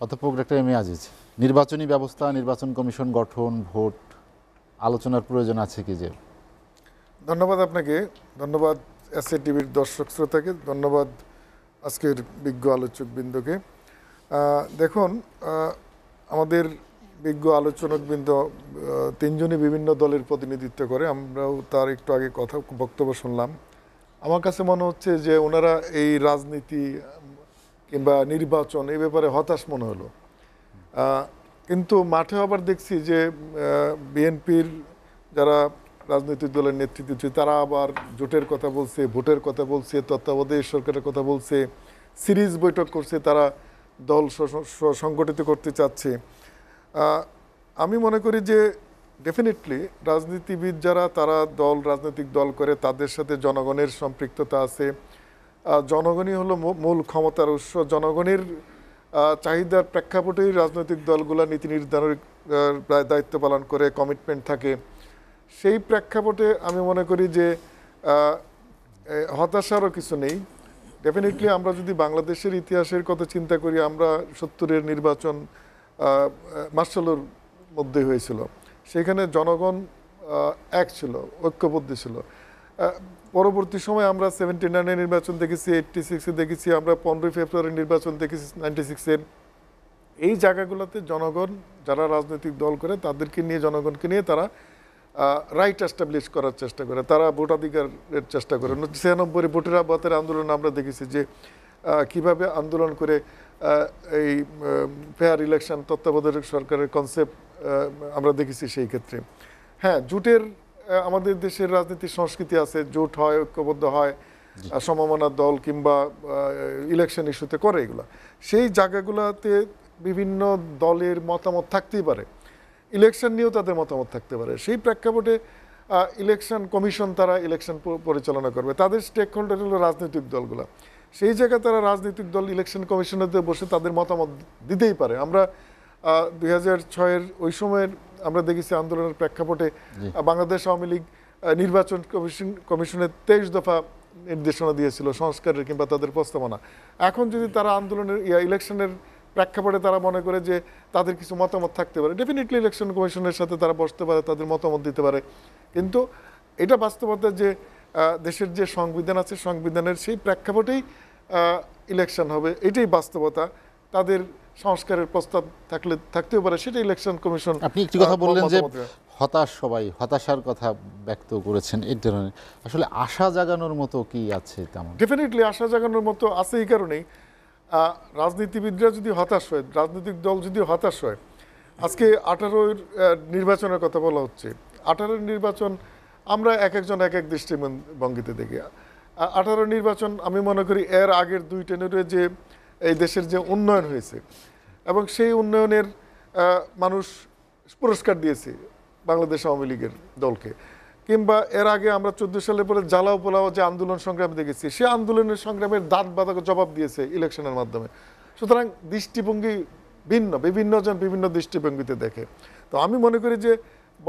অধ্যাপক doctor M A Aziz, নির্বাচনী ব্যবস্থা, নির্বাচন কমিশন গঠন, ভোট আলোচনার প্রয়োজন আছে কি? যে ধন্যবাদ আপনাকে, ধন্যবাদ এসএ টিভির দর্শক শ্রোতাকে, ধন্যবাদ আজকের বিজ্ঞ আলোচকবৃন্দকে। দেখুন, আমাদের বিজ্ঞ আলোচকবৃন্দ তিনজনই বিভিন্ন দলের প্রতিনিধিত্ব করে, আমরাও তার একটু আগে বক্তব্য শুনলাম। আমার কাছে মনে হচ্ছে যে ওনারা এই রাজনীতি কিংবা নির্বাচন এই ব্যাপারে হতাশ মনে হলো। কিন্তু মাঠে আবার দেখছি যে বিএনপির যারা রাজনৈতিক দলের নেতৃত্ব দিচ্ছে তারা আবার জোটের কথা বলছে, ভোটের কথা বলছে, তত্ত্বাবধায়ক সরকারের কথা বলছে, সিরিজ বৈঠক করছে, তারা দল সংগঠিত করতে চাচ্ছে। আমি মনে করি যে ডেফিনেটলি রাজনীতিবিদ যারা তারা রাজনৈতিক দল করে, তাদের সাথে জনগণের সম্পৃক্ততা আছে। জনগণই হলো মূল ক্ষমতার উৎস। জনগণের চাহিদার প্রেক্ষাপটেই রাজনৈতিক দলগুলো নীতি নির্ধারণের দায়িত্ব পালন করে, কমিটমেন্ট থাকে। সেই প্রেক্ষাপটে আমি মনে করি যে হতাশারও কিছু নেই। ডেফিনেটলি আমরা যদি বাংলাদেশের ইতিহাসের কথা চিন্তা করি, আমরা 70-এর নির্বাচন মার্শালের মধ্যে হয়েছিল, সেখানে জনগণ এক ছিল, ঐক্যবদ্ধ ছিল। পরবর্তী সময় আমরা 79-এর নির্বাচন দেখেছি, 86-এ দেখেছি, আমরা 15 ফেব্রুয়ারি নির্বাচন দেখেছি 96-এর। এই জায়গাগুলোতে জনগণ যারা রাজনৈতিক দল করে তাদেরকে নিয়ে, জনগণকে নিয়ে তারা রাইট এস্টাবলিশ করার চেষ্টা করে, তারা ভোটাধিকারের চেষ্টা করে। 96-এর ভোটের আবাতের আন্দোলন আমরা দেখেছি যে কিভাবে আন্দোলন করে এই ফেয়ার ইলেকশন, তত্ত্বাবধায়ক সরকারের কনসেপ্ট আমরা দেখেছি। সেই ক্ষেত্রে হ্যাঁ, জোটের আমাদের দেশের রাজনীতির সংস্কৃতি আছে, জোট হয়, ঐক্যবদ্ধ হয়, সমমনা দল কিংবা ইলেকশন ইস্যুতে করে এগুলো। সেই জায়গাগুলোতে বিভিন্ন দলের মতামত থাকতেই পারে, ইলেকশন নিয়েও তাদের মতামত থাকতে পারে। সেই প্রেক্ষাপটে ইলেকশন কমিশন তারা ইলেকশন পরিচালনা করবে, তাদের স্টেক হোল্ডার হলো রাজনৈতিক দলগুলো। সেই জায়গায় তারা রাজনৈতিক দল ইলেকশন কমিশনেতে বসে তাদের মতামত দিতেই পারে। আমরা 2006-এর ওই সময়ের আমরা দেখেছি আন্দোলনের প্রেক্ষাপটে বাংলাদেশ আওয়ামী লীগ নির্বাচন কমিশনের 23 দফা নির্দেশনা দিয়েছিল সংস্কারের কিংবা তাদের প্রস্তাবনা। এখন যদি তারা আন্দোলনের ইলেকশনের প্রেক্ষাপটে তারা মনে করে যে তাদের কিছু মতামত থাকতে পারে, ডেফিনেটলি ইলেকশন কমিশনের সাথে তারা বসতে পারে, তাদের মতামত দিতে পারে। কিন্তু এটা বাস্তবতা যে দেশের যে সংবিধান আছে, সংবিধানের সেই প্রেক্ষাপটেই ইলেকশন হবে, এটাই বাস্তবতা। তাদের সংস্কারের প্রস্তাব থাকতেও পারে, সেটা ইলেকশন কমিশন। আপনি একটি কথা বললেন যে হতাশ, সবাই হতাশার কথা ব্যক্ত করেছেন। এই ধরনের আসলে আশা জাগানোর মতো কি আছে? তেমন ডেফিনেটলি আশা জাগানোর মতো আছে। এই কারণেই রাজনীতিবিদরা যদি হতাশ হয়, রাজনৈতিক দল যদি হতাশ হয়, আজকে 18-এর নির্বাচনের কথা বলা হচ্ছে। 18-এর নির্বাচন আমরা এক একজন এক এক দৃষ্টিভঙ্গিতে দেখি। 18 নির্বাচন আমি মনে করি এর আগের 2 টেনেরে যে এই দেশের যে উন্নয়ন হয়েছে এবং সেই উন্নয়নের মানুষ পুরস্কার দিয়েছে বাংলাদেশ আওয়ামী লীগের দলকে, কিংবা এর আগে আমরা 14 সালের পরে জ্বালাও পোলাও যে আন্দোলন সংগ্রাম দেখেছি, সেই আন্দোলনের সংগ্রামের দাঁত বাঁধা জবাব দিয়েছে ইলেকশনের মাধ্যমে। সুতরাং দৃষ্টিভঙ্গি ভিন্ন, বিভিন্ন জন বিভিন্ন দৃষ্টিভঙ্গিতে দেখে। তো আমি মনে করি যে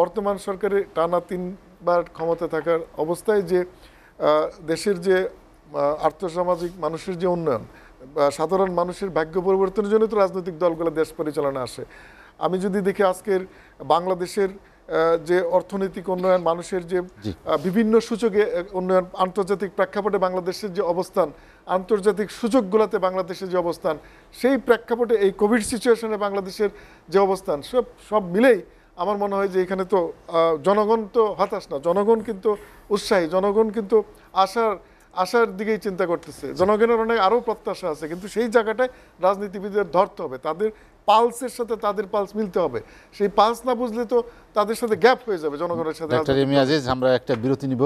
বর্তমান সরকারের টানা 3বার ক্ষমতা থাকার অবস্থায় যে দেশের যে আর্থসামাজিক মানুষের যে উন্নয়ন, সাধারণ মানুষের ভাগ্য পরিবর্তনের জন্য তো রাজনৈতিক দলগুলো দেশ পরিচালনা আসে। আমি যদি দেখি আজকের বাংলাদেশের যে অর্থনৈতিক উন্নয়ন, মানুষের যে বিভিন্ন সূচকে উন্নয়ন, আন্তর্জাতিক প্রেক্ষাপটে বাংলাদেশের যে অবস্থান, আন্তর্জাতিক সূচকগুলোতে বাংলাদেশের যে অবস্থান, সেই প্রেক্ষাপটে এই কোভিড সিচুয়েশনে বাংলাদেশের যে অবস্থান, সব মিলেই আমার মনে হয় যে এখানে তো জনগণ তো হতাশ না, জনগণ কিন্তু উৎসাহী, জনগণ কিন্তু আশার দিকেই চিন্তা করতেছে। জনগণের অনেক আরও প্রত্যাশা আছে, কিন্তু সেই জায়গাটায় রাজনীতিবিদদের ধরতে হবে, তাদের পালসের সাথে তাদের পালস মিলতে হবে। সেই পালস না বুঝলে তো তাদের সাথে গ্যাপ হয়ে যাবে জনগণের সাথে। ডক্টর এম এ আজিজ, আমরা একটা বিরতি নিব।